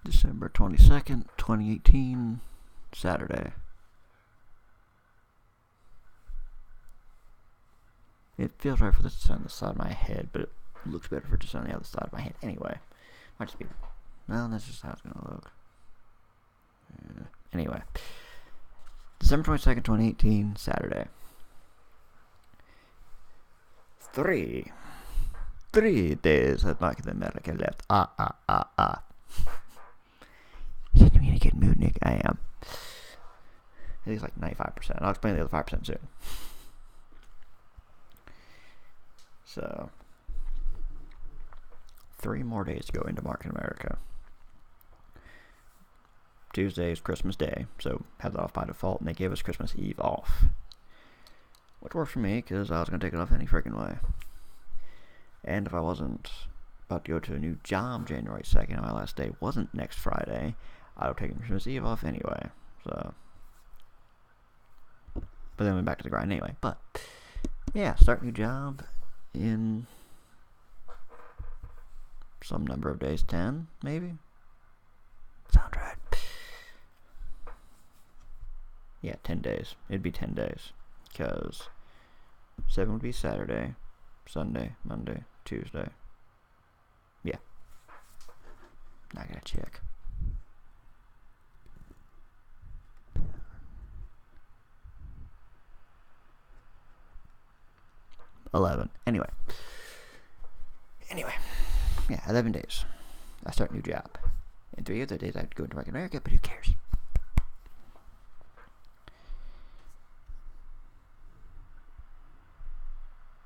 December 22nd, 2018, Saturday. It feels right for this to sit on the side of my head, but it looks better for it to sit on the other side of my head anyway. Might just be... Well, that's just how it's going to look. Anyway. December 22nd, 2018, Saturday. Three days of Market America left. Didn't mean to get mood, Nick. I am. I think it's like 95%. I'll explain the other 5% soon. So, 3 more days to go into Market America. Tuesday is Christmas Day, so had that off by default, and they gave us Christmas Eve off. Which worked for me, because I was going to take it off any freaking way. And if I wasn't about to go to a new job January 2nd, and my last day wasn't next Friday, I would have taken Christmas Eve off anyway. So, but then went back to the grind anyway. But, yeah, start new job in some number of days, 10, maybe? Sounds right. Yeah, 10 days. It'd be 10 days. Because 7 would be Saturday, Sunday, Monday, Tuesday. Yeah. I gotta check. Anyway. Yeah, 11 days. I start a new job. In 3 other days I have to go into Market America, but who cares?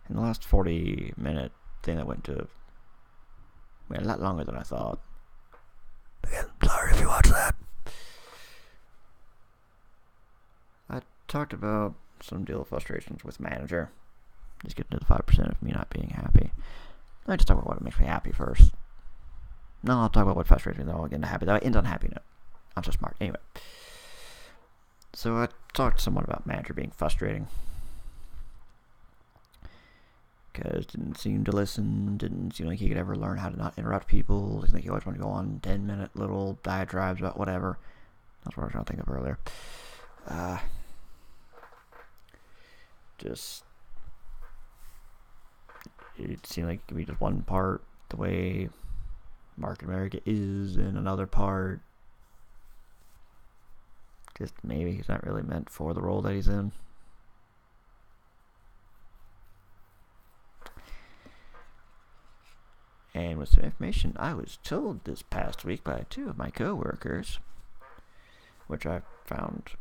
In the last 40-minute thing that went to a lot longer than I thought. Again, sorry if you watch that. I talked about some deal of frustrations with manager. Just getting to the 5% of me not being happy. Let me just talk about what makes me happy first. No, I'll talk about what frustrates me, then I'll get into happy. That ends on happy note. I'm so smart. Anyway. So I talked to someone about manager being frustrating. Because didn't seem to listen, didn't seem like he could ever learn how to not interrupt people. Seemed like he always wanted to go on 10-minute little diatribes about whatever. That's what I was trying to think of earlier. Just... It seemed like it could be just one part the way Market America is, and another part just maybe he's not really meant for the role that he's in. And with some information I was told this past week by 2 of my co-workers, which I found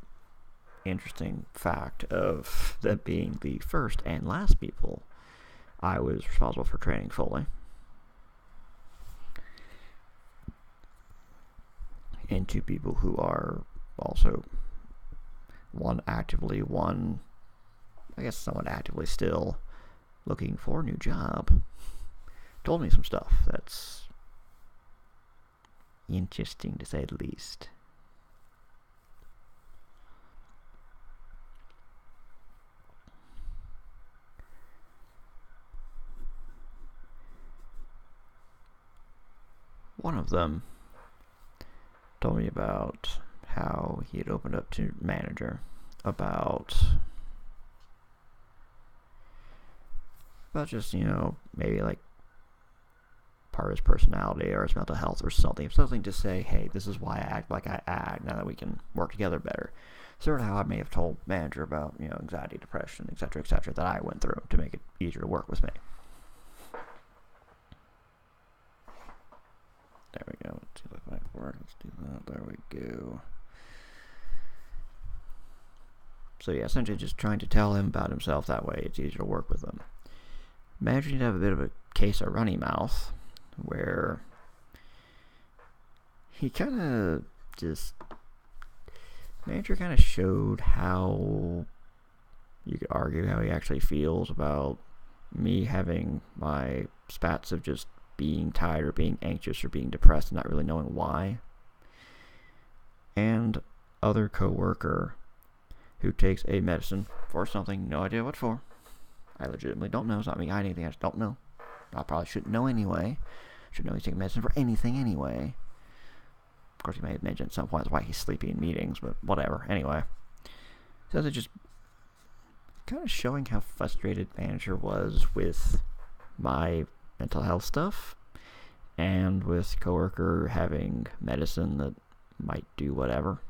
interesting fact of them being the first and last people I was responsible for training fully. And 2 people who are also one actively, one I guess somewhat actively still looking for a new job, told me some stuff that's interesting to say the least. One of them told me about how he had opened up to manager about just, maybe like part of his personality or his mental health or something to say, hey, this is why I act like I act, now that we can work together better. Sort of how I may have told manager about, anxiety, depression, etc., that I went through to make it easier to work with me. There we go. Let's see if that might work. Let's do that. There we go. So yeah, essentially just trying to tell him about himself. That way it's easier to work with him. Manager need to have a bit of a case of runny mouth, where he manager kind of showed how you could argue how he actually feels about me having my spats of just being tired or being anxious or being depressed and not really knowing why. And other co-worker who takes a medicine for something, no idea what for. I legitimately don't know. It's not me hiding anything, I just don't know. I probably shouldn't know anyway. Should know he's taking medicine for anything anyway. Of course, he may have mentioned at some point why he's sleepy in meetings, but whatever. Anyway, so it's just kind of showing how frustrated manager was with my mental health stuff and with coworker having medicine that might do whatever.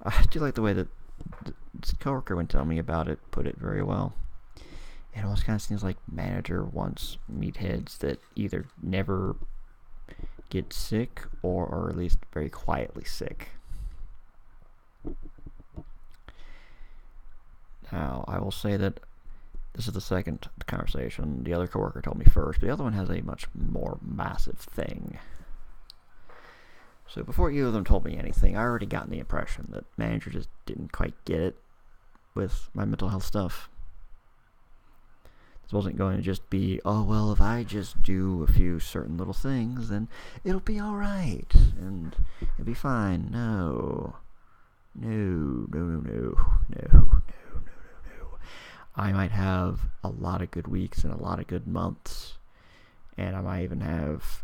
I do like the way that this coworker, when telling me about it, put it very well. It almost kind of seems like manager wants meatheads that either never get sick or are at least very quietly sick. Now, I will say that this is the second conversation. The other coworker told me first, but the other one has a much more massive thing. So before either of them told me anything, I already gotten the impression that manager just didn't quite get it with my mental health stuff. This wasn't going to just be, oh, well, if I just do a few certain little things, then it'll be alright, and it'll be fine. No. I might have a lot of good weeks and a lot of good months, and I might even have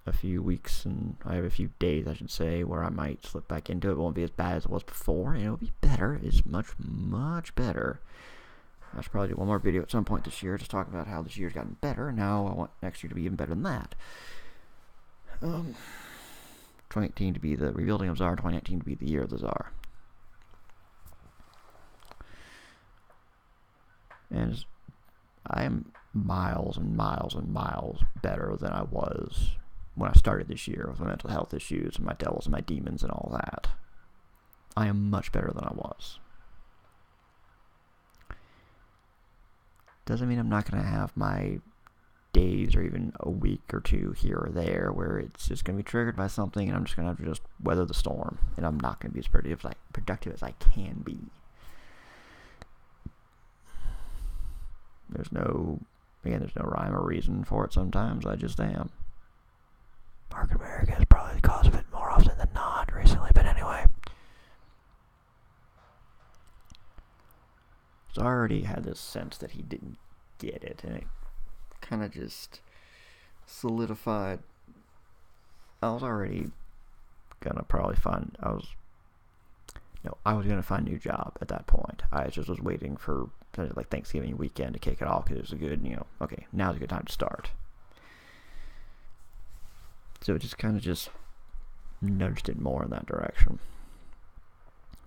a few weeks, and I have a few days, I should say, where I might slip back into it. It won't be as bad as it was before, and it'll be better. It's much, much better. I should probably do one more video at some point this year just talking about how this year's gotten better, and now I want next year to be even better than that. 2018 to be the rebuilding of Czar, 2019 to be the year of the Czar. And I am miles and miles and miles better than I was when I started this year with my mental health issues and my devils and my demons and all that. I am much better than I was. Doesn't mean I'm not going to have my days or even a week or two here or there where it's just going to be triggered by something and I'm just going to have to just weather the storm, and I'm not going to be as productive as I can be. There's no rhyme or reason for it sometimes. I just am. Market America is probably the cause of it more often than not recently, but anyway. So I already had this sense that he didn't get it, and it kind of just solidified. I was already gonna probably find, I was gonna find a new job at that point. I just was waiting for like Thanksgiving weekend to kick it off because it was a good, okay, now's a good time to start. So it just kind of just nudged it more in that direction.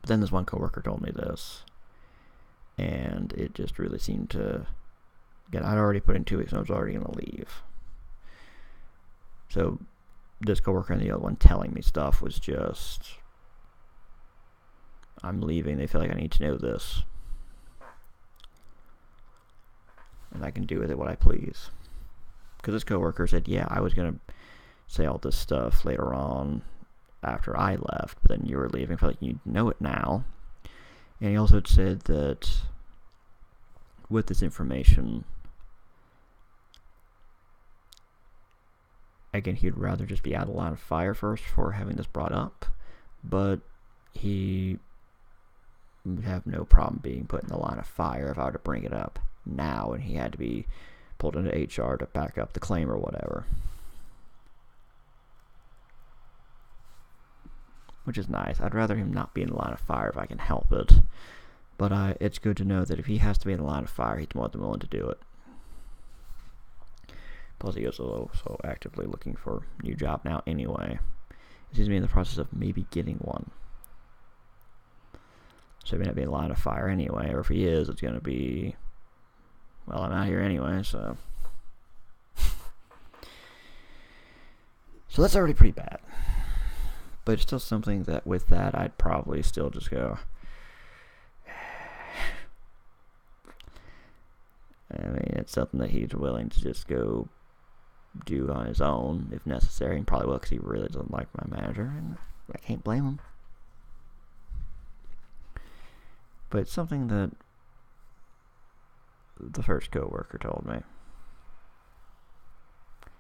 But then this one coworker told me this, and it just really seemed to, again, I'd already put in 2 weeks and I was already going to leave. So this coworker and the other one telling me stuff was just, I'm leaving, they feel like I need to know this. And I can do with it what I please. Because this coworker said, yeah, I was going to say all this stuff later on after I left, but then you were leaving, I feel like you know it now. And he also had said that with this information, again, he'd rather just be out of the line of fire first before having this brought up, but he would have no problem being put in the line of fire if I were to bring it up now and he had to be pulled into HR to back up the claim or whatever. Which is nice. I'd rather him not be in the line of fire if I can help it. But it's good to know that if he has to be in the line of fire, he's more than willing to do it. Plus, he is so actively looking for a new job now anyway. He seems to be in the process of maybe getting one. So he may not be in the line of fire anyway, or if he is, it's going to be, well, I'm out here anyway, so. So that's already pretty bad. But it's still something that with that, I'd probably still just go, I mean, it's something that he's willing to just go do on his own if necessary, and probably will because he really doesn't like my manager, and I can't blame him. But it's something that the first coworker told me.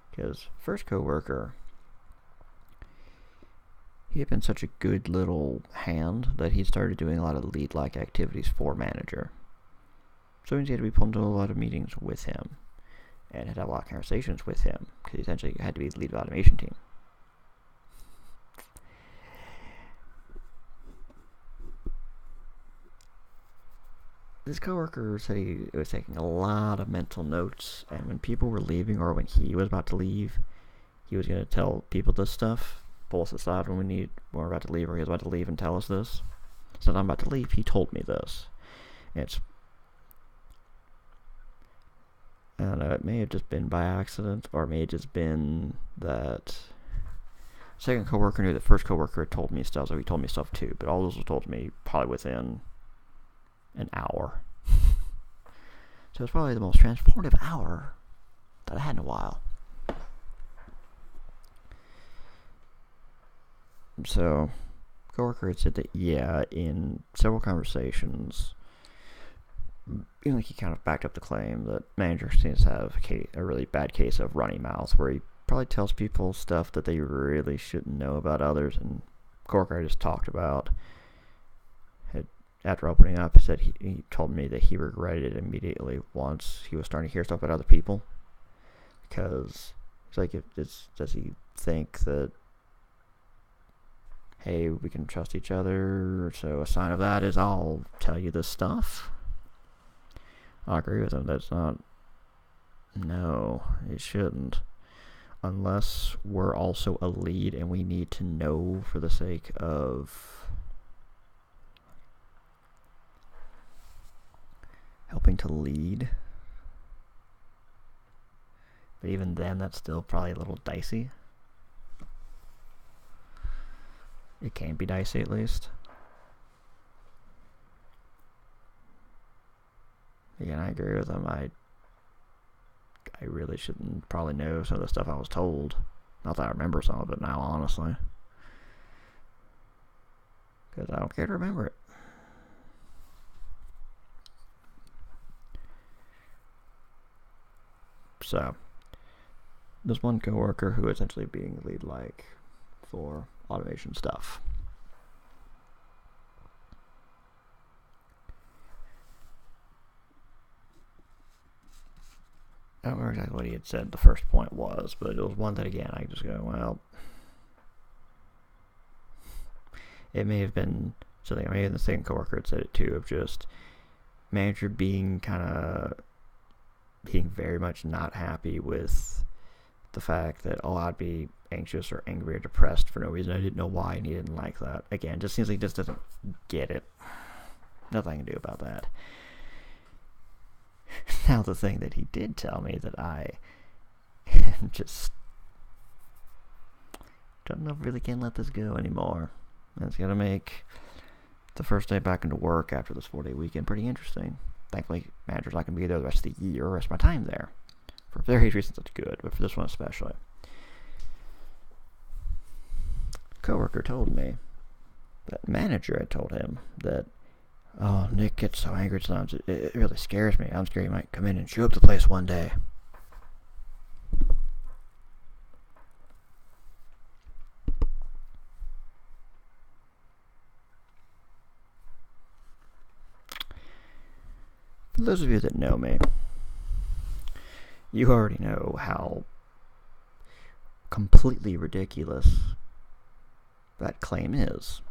Because first coworker, he had been such a good little hand that he started doing a lot of lead-like activities for manager. So he had to be pulled into a lot of meetings with him, and had to have a lot of conversations with him, because he essentially had to be the lead of the automation team. this coworker said he was taking a lot of mental notes, and when people were leaving or when he was about to leave, he was going to tell people this stuff, pull us aside when we're about to leave, or he was about to leave and tell us this. So I'm about to leave, he told me this. I don't know, it may have just been by accident, or it may have just been that second coworker knew the first coworker had told me stuff, so he told me stuff too, but all those were told to me probably within an hour. So it's probably the most transformative hour that I had in a while. So, coworker had said that, yeah, in several conversations, he kind of backed up the claim that manager seems to have a really bad case of runny mouth, where he probably tells people stuff that they really shouldn't know about others. And coworker I just talked about, after opening up, he said he told me that he regretted it immediately once he was starting to hear stuff about other people, because it's like, does he think that, hey, we can trust each other, so a sign of that is I'll tell you this stuff? I agree with him. No, it shouldn't. Unless we're also a lead and we need to know for the sake of helping to lead. But even then, that's still probably a little dicey. It can be dicey, at least. Again, I agree with him. I really shouldn't probably know some of the stuff I was told. Not that I remember some of it now, honestly, because I don't care to remember it. So, there's one coworker who essentially being lead for automation stuff. I don't remember exactly what he had said the first point was, but it was one that, again, I just go, well, it may have been something, maybe the second coworker had said it too, of just manager being very much not happy with the fact that, I'd be anxious or angry or depressed for no reason. I didn't know why, and he didn't like that. Again, just seems like he just doesn't get it. Nothing I can do about that. Now, the thing that he did tell me that I just don't know if I really can let this go anymore. And it's going to make the first day back into work after this 4-day weekend pretty interesting. Thankfully, managers not going to be there the rest of the year, the rest of my time there. For various reasons, it's good, but for this one especially. Coworker told me that manager had told him that, oh, Nick gets so angry sometimes, it really scares me. I'm scared he might come in and shoot up the place one day. For those of you that know me, you already know how completely ridiculous that claim is.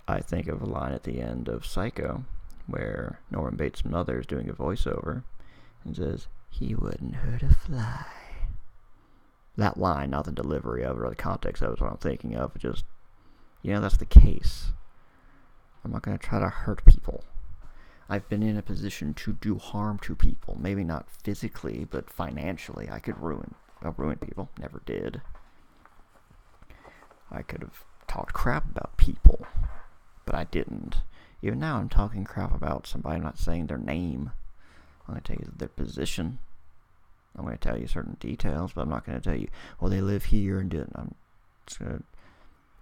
I think of a line at the end of Psycho where Norman Bates' mother is doing a voiceover and says, "He wouldn't hurt a fly." That line, not the delivery of it or the context of it, is what I'm thinking of. Just, that's the case. I'm not going to try to hurt people. I've been in a position to do harm to people. Maybe not physically, but financially. I could ruin people. Never did. I could have talked crap about people, but I didn't. Even now, I'm talking crap about somebody. I'm not saying their name. I'm going to tell you their position. I'm going to tell you certain details, but I'm not going to tell you, well, they live here and do it. I'm just going to...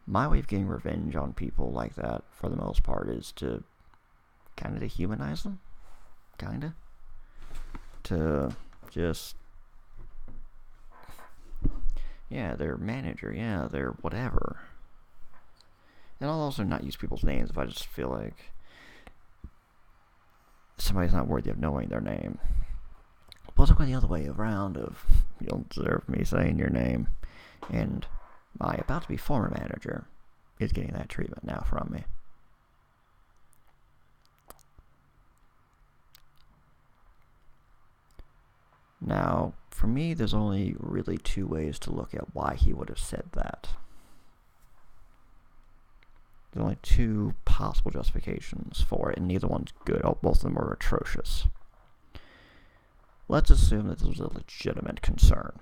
My way of getting revenge on people like that, for the most part, is to kind of dehumanize them. Kind of. To just... Yeah, their manager. Yeah, their whatever. And I'll also not use people's names if I just feel like somebody's not worthy of knowing their name. But also go the other way around of, you don't deserve me saying your name. And my about-to-be former manager is getting that treatment now from me. Now, for me, there's only really two ways to look at why he would have said that. There's only two possible justifications for it, and neither one's good. Both of them are atrocious. Let's assume that this was a legitimate concern.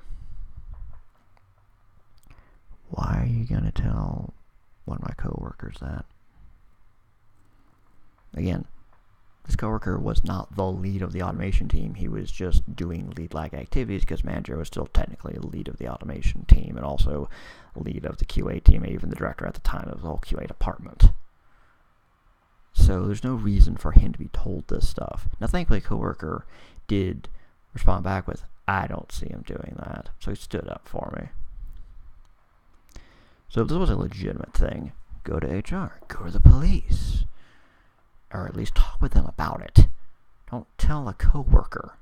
Why are you going to tell one of my coworkers that? Again, this coworker was not the lead of the automation team. He was just doing lead-like activities because manager was still technically the lead of the automation team and also lead of the QA team and even the director at the time of the whole QA department. So there's no reason for him to be told this stuff. Now, thankfully, a coworker did respond back with, I don't see him doing that. So he stood up for me. So if this was a legitimate thing, go to HR, go to the police, or at least talk with them about it. Don't tell a coworker.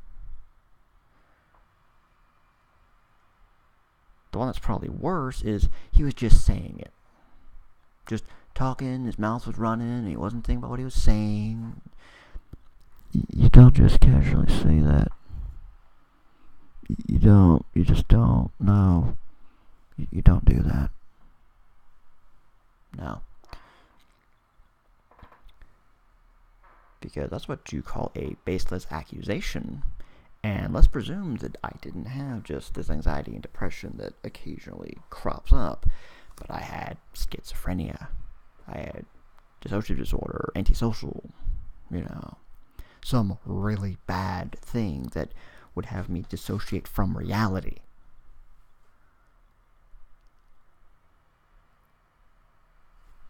The one that's probably worse is he was just saying it. Just talking, his mouth was running, and he wasn't thinking about what he was saying. You don't just casually say that. You just don't. No. You don't do that. No. Because that's what you call a baseless accusation. And let's presume that I didn't have just this anxiety and depression that occasionally crops up, but I had schizophrenia. I had dissociative disorder, antisocial, some really bad thing that would have me dissociate from reality.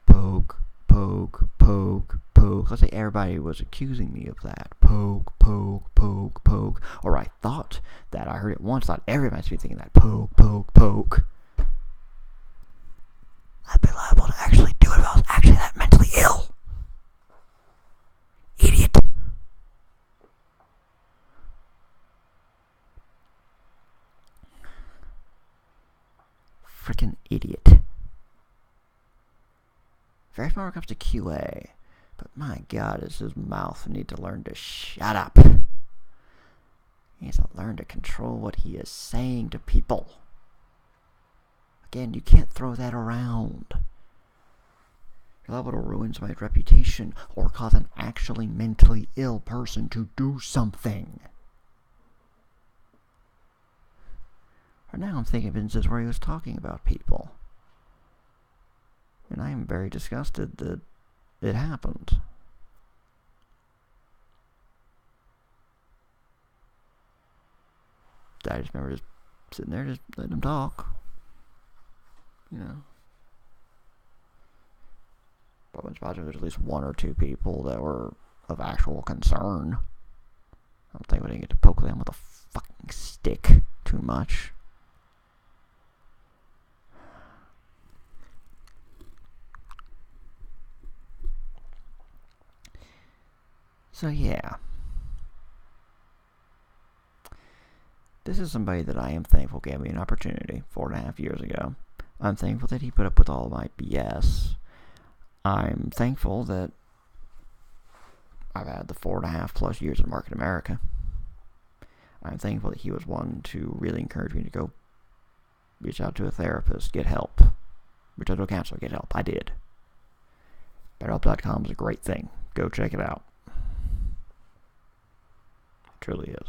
Poke. Let's say everybody was accusing me of that. Poke. Or I thought that. I heard it once. Thought everybody's been thinking that. Poke. I'd be liable to actually do it if I was actually that mentally ill. Idiot. Freaking idiot. Very smart when it comes to QA. But my God, does his mouth need to learn to shut up. He needs to learn to control what he is saying to people. Again, you can't throw that around. You're liable to ruin somebody's reputation or cause an actually mentally ill person to do something. Right now I'm thinking of instances where he was talking about people. And I am very disgusted that it happened. I just remember just sitting there, just letting him talk. But there's at least one or two people that were of actual concern. I don't think we didn't get to poke them with a fucking stick too much. So yeah. This is somebody that I am thankful gave me an opportunity 4.5 years ago. I'm thankful that he put up with all my BS. I'm thankful that I've had the 4.5 plus years in Market America. I'm thankful that he was one to really encourage me to go reach out to a therapist, get help. Reach out to a counselor, get help. I did. BetterHelp.com is a great thing. Go check it out. It truly is.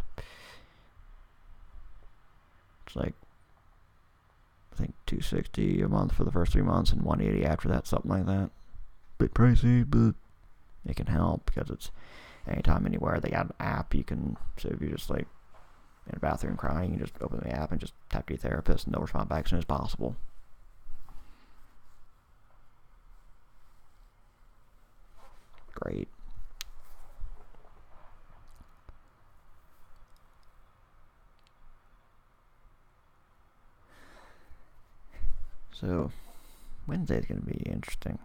It's like, I think $260 a month for the first 3 months and $180 after that, something like that. Bit pricey, but it can help because it's anytime, anywhere. They got an app you can, so if you're just like in a bathroom crying, you just open the app and just tap to your therapist and they'll respond back as soon as possible. Great. So, Wednesday's going to be interesting.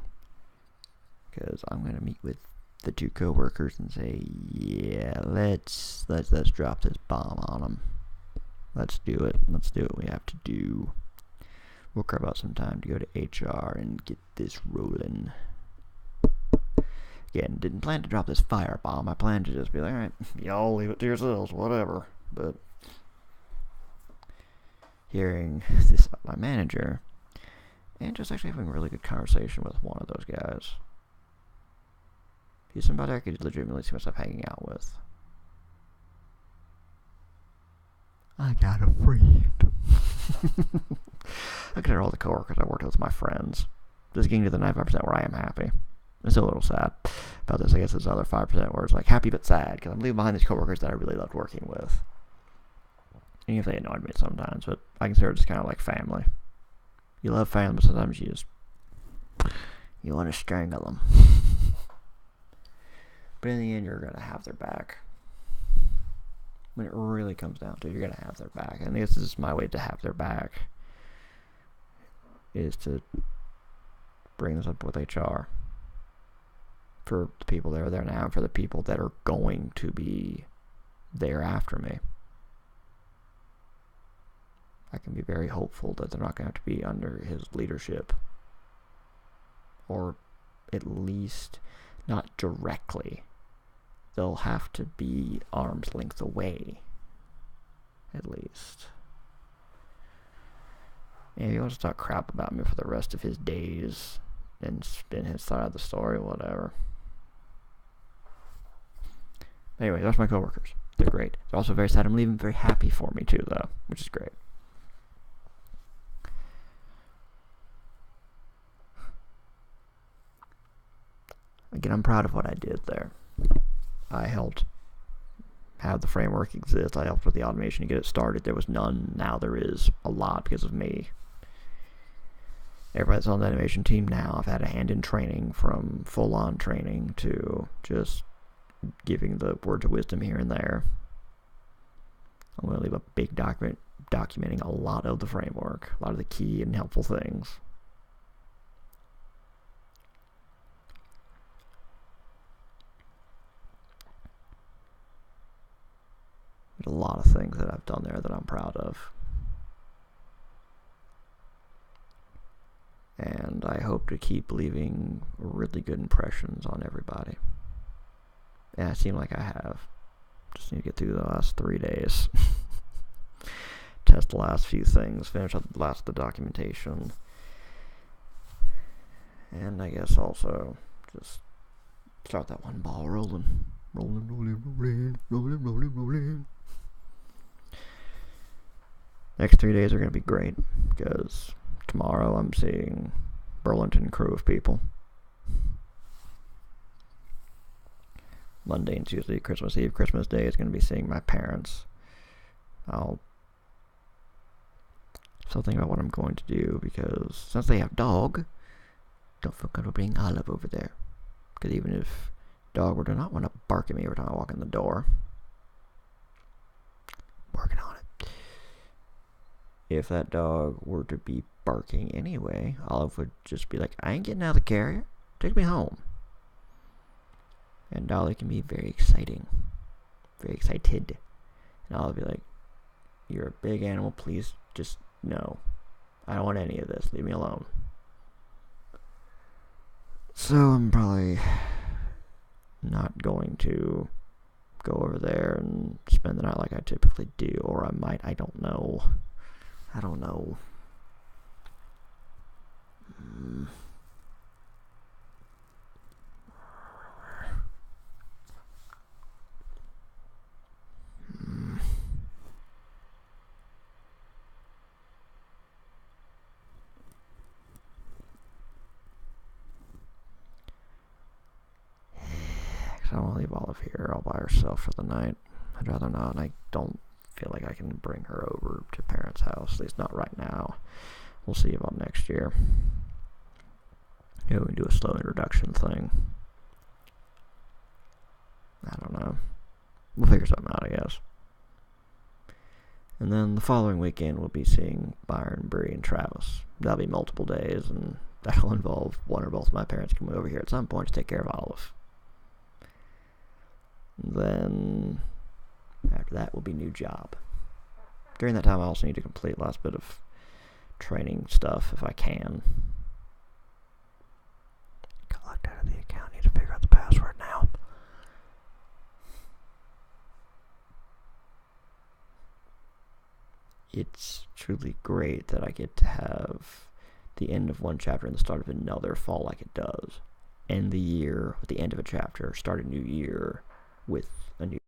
Because I'm going to meet with the two co-workers and say, yeah, let's drop this bomb on them. Let's do it. Let's do what we have to do. We'll carve out some time to go to HR and get this rolling. Again, didn't plan to drop this firebomb. I planned to just be like, alright, y'all leave it to yourselves, whatever. But hearing this about my manager, and just actually having a really good conversation with one of those guys. He's somebody I could legitimately see myself hanging out with. I got a friend. I consider all the coworkers I worked with my friends. Just getting to the 95% where I am happy. I'm still a little sad about this. I guess there's another 5% where it's like happy but sad, because I'm leaving behind these coworkers that I really loved working with. Even if they annoyed me sometimes, but I consider it just kind of like family. You love family, but sometimes you want to strangle them. But in the end, you're going to have their back. When it really comes down to it, you're going to have their back. And this is my way to have their back, is to bring this up with HR. For the people that are there now, and for the people that are going to be there after me. I can be very hopeful that they're not going to have to be under his leadership. Or at least not directly. They'll have to be arm's length away. At least. And if he wants to talk crap about me for the rest of his days and spin his side of the story, whatever. Anyway, that's my coworkers. They're great. They're also very sad I'm leaving. Very happy for me too, though, which is great. Again, I'm proud of what I did there. I helped have the framework exist. I helped with the automation to get it started. There was none. Now there is a lot because of me. Everybody that's on the animation team now, I've had a hand in training, from full-on training to just giving the words of wisdom here and there. I'm going to leave a big document documenting a lot of the framework, a lot of the key and helpful things. There's a lot of things that I've done there that I'm proud of. And I hope to keep leaving really good impressions on everybody. And I seem like I have. Just need to get through the last 3 days. Test the last few things. Finish up the last of the documentation. And I guess also just start that one ball rolling. Rolling, rolling, rolling, rolling, rolling, rolling. Next 3 days are going to be great, because tomorrow I'm seeing Burlington crew of people. Monday and Tuesday, Christmas Eve, Christmas Day is going to be seeing my parents. I'll still think about what I'm going to do, because since they have dog, don't feel comfortable bringing Olive over there. Because even if dog were to not want to bark at me every time I walk in the door, I'm working on it. If that dog were to be barking anyway, Olive would just be like, I ain't getting out of the carrier. Take me home. And Dolly can be very exciting. Very excited. And Olive would be like, you're a big animal, please just no. I don't want any of this. Leave me alone. So I'm probably not going to go over there and spend the night like I typically do. Or I might, I don't know. I don't know. I don't want to leave Olive here all by herself for the night. I'd rather not, and I don't feel like I can bring her over to parents' house, at least not right now. We'll see about next year. Maybe we can do a slow introduction thing. I don't know. We'll figure something out, I guess. And then the following weekend we'll be seeing Byron, Bree, and Travis. That'll be multiple days, and that'll involve one or both of my parents coming over here at some point to take care of Olive. And then after that will be new job. During that time I also need to complete last bit of training stuff if I can. Got locked out of the account. Need to figure out the password now. it's truly great that I get to have the end of one chapter and the start of another fall like it does. End the year with the end of a chapter, start a new year with a new